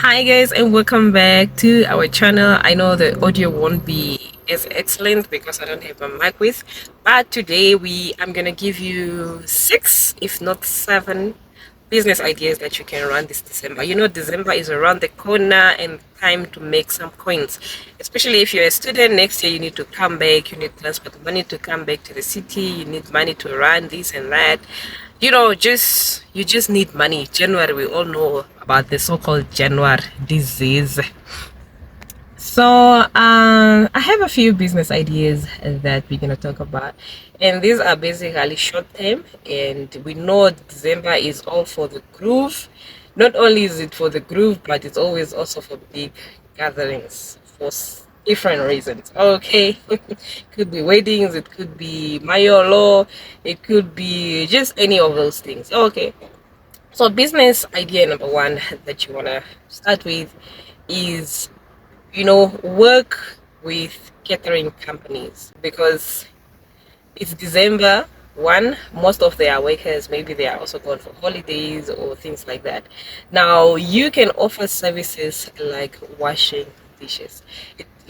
Hi guys, and welcome back to our channel. I know the audio won't be as excellent because I don't have my mic with, but today I'm gonna give you 6 if not 7 business ideas that you can run this December. You know, December is around the corner and time to make some coins, especially if you're a student. Next year you need to come back, you need transport money to come back to the city, you need money to run this and that. You know, you just need money. January, we all know about the so-called January disease. So I have a few business ideas that we're going to talk about, and these are basically short term, and we know December is all for the groove. Not only is it for the groove, but it's always also for big gatherings for different reasons. Okay. Could be weddings, it could be mayolo, it could be just any of those things. Okay, so business idea number one that you want to start with is, work with catering companies, because it's December. One, most of their workers, maybe they are also going for holidays or things like that. Now you can offer services like washing dishes.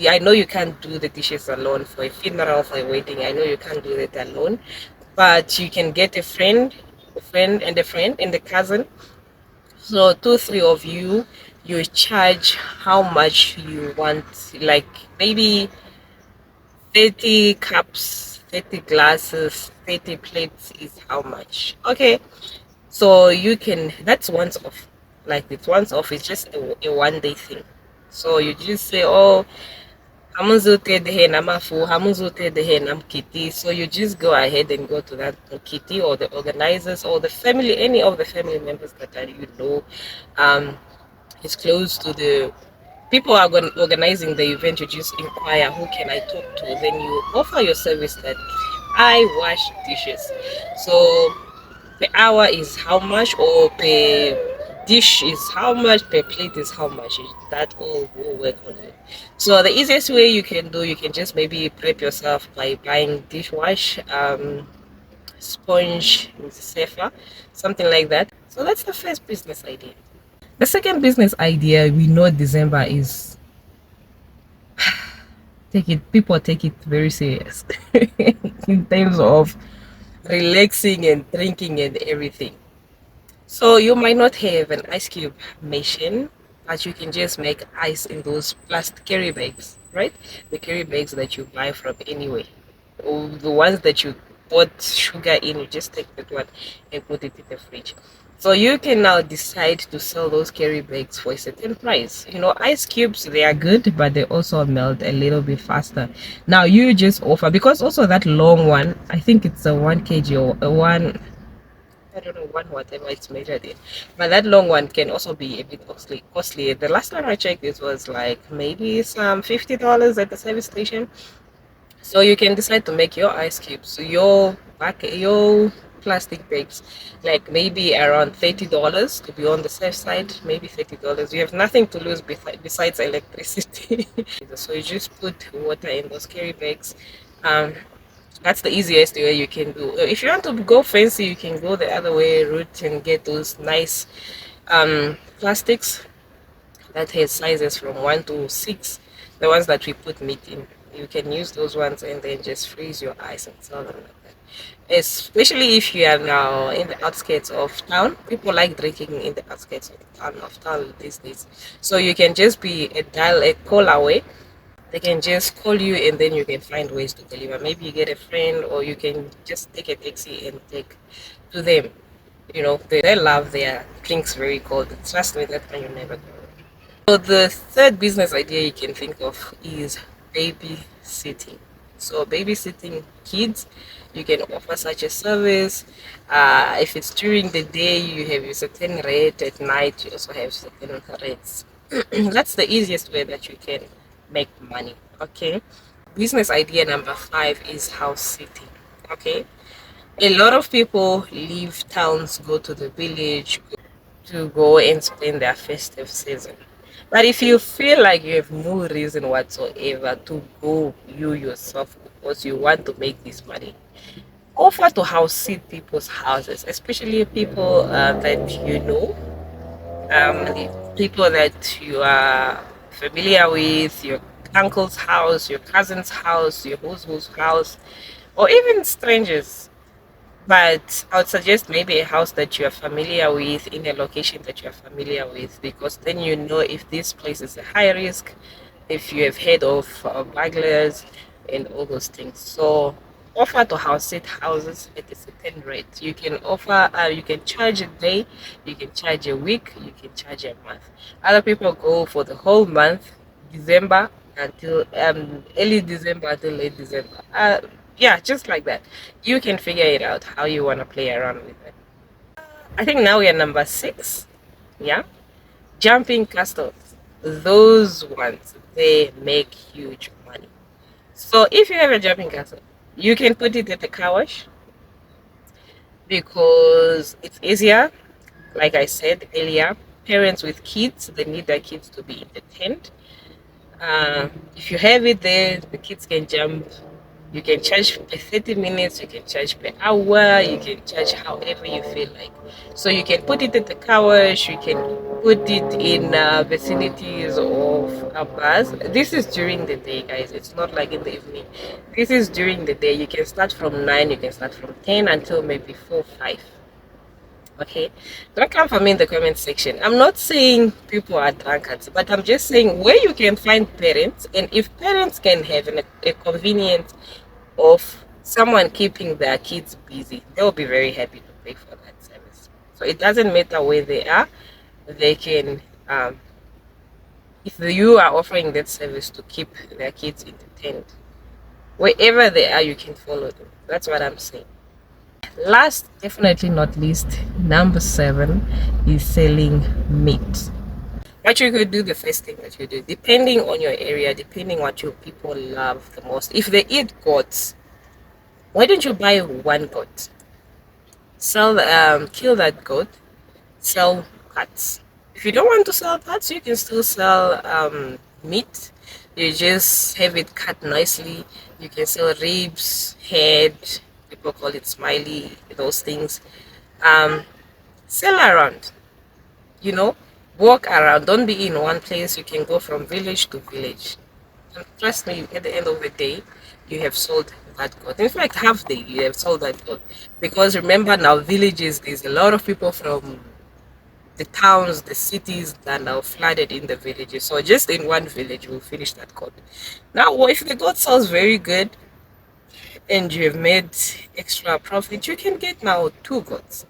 I know you can't do the dishes alone for a funeral, for a wedding. I know you can't do it alone, but you can get a friend and a cousin. So two, three of you, you charge how much you want, like maybe 30 cups, 30 glasses, 30 plates is how much. Okay, so you can, that's once off. Like it's once off, it's just a 1 day thing. So you just say, oh, so you just go ahead and go to that kitty, or the organizers, or the family, any of the family members that are, um is close to the people are organizing the event. You just inquire, who can I talk to? Then you offer your service that I wash dishes. So per hour is how much, or per dish is how much, per plate is how much. That all will work on you. So the easiest way you can just maybe prep yourself by buying dishwash, sponge, safer, something like that. So that's the first business idea. The second business idea, we know December is, people take it very serious in terms of relaxing and drinking and everything. So you might not have an ice cube machine, but you can just make ice in those plastic carry bags, right? The carry bags that you buy from anywhere, or the ones that you put sugar in, you just take that one and put it in the fridge. So you can now decide to sell those carry bags for a certain price. You know, ice cubes, they are good, but they also melt a little bit faster. Now you just offer, because also that long one, I think it's a 1 kg or a one, I don't know, one whatever it's measured in. But that long one can also be a bit costly. The last time I checked, it was like maybe some $50 at the service station. So you can decide to make your ice cubes, your plastic bags, like maybe around $30 to be on the safe side, maybe $30. You have nothing to lose besides electricity. So you just put water in those carry bags. That's the easiest way you can do. If you want to go fancy, you can go the other way route and get those nice plastics that has sizes from 1 to 6, the ones that we put meat in. You can use those ones and then just freeze your ice and sell them like that. Especially if you are now in the outskirts of town, people like drinking in the outskirts of town these days. So you can just be a call away. They can just call you and then you can find ways to deliver. Maybe you get a friend, or you can just take a taxi and take to them. You know, they love their drinks very cold. Trust me, that one you never go. So the third business idea you can think of is babysitting. So babysitting kids, you can offer such a service. If it's during the day, you have a certain rate. At night, you also have certain rates. That's the easiest way that you can make money. Okay. Business idea number 5 is house sitting. Okay. A lot of people leave towns, go to the village to go and spend their festive season. But if you feel like you have no reason whatsoever to go you yourself because you want to make this money, offer to house sit people's houses, especially people that you know. people that you are familiar with, your uncle's house, your cousin's house, your who's house, or even strangers. But I would suggest maybe a house that you are familiar with in a location that you are familiar with, because then you know if this place is a high risk, if you have heard of burglars and all those things. So offer to house sit houses at a certain rate. You can offer, you can charge a day, you can charge a week, you can charge a month. Other people go for the whole month, December until early December until late December. Yeah, just like that. You can figure it out how you want to play around with it. I think now we are number 6. Yeah, jumping castles. Those ones, they make huge money. So if you have a jumping castle, you can put it at the car wash because it's easier. Like I said earlier, parents with kids, they need their kids to be entertained. If you have it there, the kids can jump. You can charge per 30 minutes, you can charge per hour, you can charge however you feel like. So you can put it at the car wash, you can put it in vicinities of bars. This is during the day, guys. It's not like in the evening. This is during the day. You can start from 9, you can start from 10 until maybe 4, 5. Okay, don't come for me in the comment section. I'm not saying people are drunkards, but I'm just saying where you can find parents, and if parents can have a convenience of someone keeping their kids busy, they'll be very happy to pay for that service. So it doesn't matter where they are, they can if you are offering that service to keep their kids entertained, wherever they are, you can follow them. That's what I'm saying. Last, definitely not least, number 7 is selling meat. What you could do, the first thing that you do, depending on your area, depending what your people love the most. If they eat goats, why don't you buy one goat? Sell, kill that goat, sell parts. If you don't want to sell parts, you can still sell meat. You just have it cut nicely. You can sell ribs, head, people call it smiley, those things. Sell around, you know, walk around. Don't be in one place. You can go from village to village, and trust me, at the end of the day, you have sold that goat. In fact, half day you have sold that goat, because remember, now villages, there's a lot of people from the towns, the cities that are now flooded in the villages. So just in one village we'll finish that goat. Now if the goat sells very good and you have made extra profit, you can get now 2 goats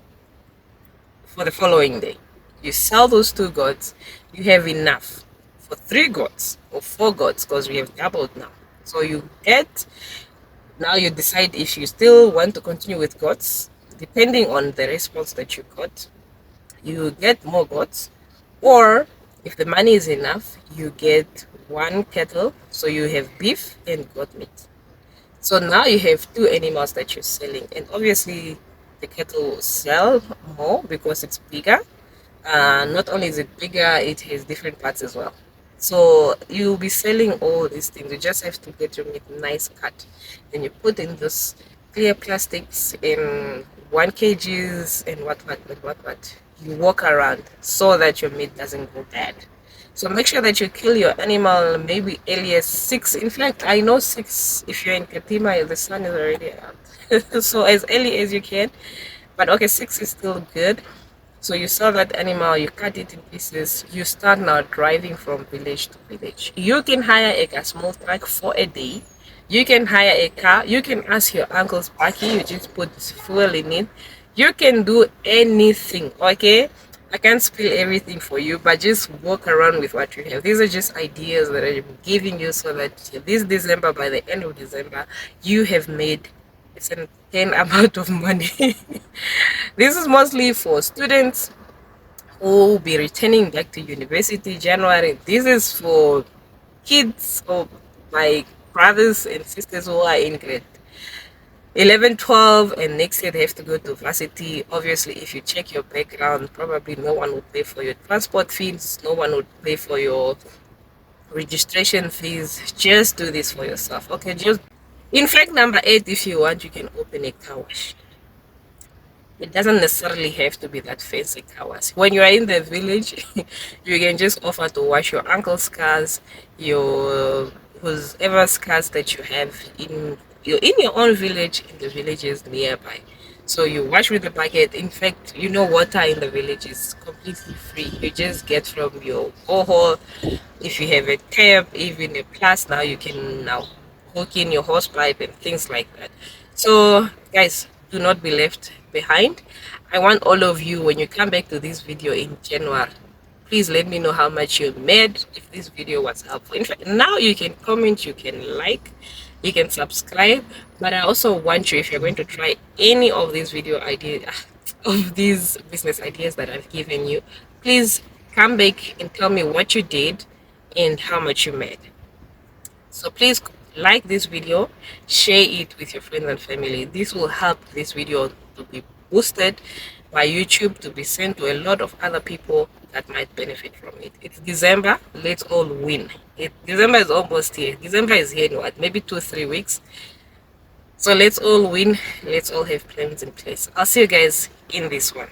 for the following day. You sell those 2 goats, you have enough for 3 goats or 4 goats, because we have doubled now. So you get, now you decide if you still want to continue with goats, depending on the response that you got. You get more goats, or if the money is enough, you get 1 cattle, so you have beef and goat meat. So now you have 2 animals that you're selling, and obviously the cattle will sell more because it's bigger. Not only is it bigger, it has different parts as well. So you'll be selling all these things. You just have to get your meat nice cut, then you put in this clear plastics in 1 kgs and what. You walk around so that your meat doesn't go bad. So make sure that you kill your animal maybe earlier 6. In fact, I know 6 if you're in Katima, the sun is already out. So as early as you can. But okay, 6 is still good. So you sell that animal, you cut it in pieces, you start now driving from village to village. You can hire a small truck for a day. You can hire a car. You can ask your uncle's buggy, you just put fuel in it. You can do anything, okay? I can't spill everything for you, but just walk around with what you have. These are just ideas that I'm giving you so that this December, by the end of December, you have made a certain amount of money. This is mostly for students who will be returning back to university January. This is for kids or my brothers and sisters who are in grade 11, 12, and next year they have to go to varsity. Obviously, if you check your background, probably no one would pay for your transport fees, no one would pay for your registration fees. Just do this for yourself, okay? Just in fact, number 8, if you want, you can open a car wash. It doesn't necessarily have to be that fancy cars. When you are in the village, you can just offer to wash your uncle's cars, your whoever's cars that you have in your own village, in the villages nearby. So you wash with the bucket. In fact, water in the village is completely free. You just get from your borehole. If you have a tap, even a plus, now you can now hook in your hose pipe and things like that. So guys, do not be left behind. I want all of you, when you come back to this video in January, please let me know how much you made, if this video was helpful. In fact, now you can comment, you can like, you can subscribe. But I also want you, if you're going to try any of these video ideas, of these business ideas that I've given you, please come back and tell me what you did and how much you made. So please like this video, share it with your friends and family. This will help this video to be boosted by YouTube, to be sent to a lot of other people that might benefit from it. It's December, let's all win. December is almost here. December is here in what, maybe 2-3 weeks. So let's all win, let's all have plans in place. I'll see you guys in this one.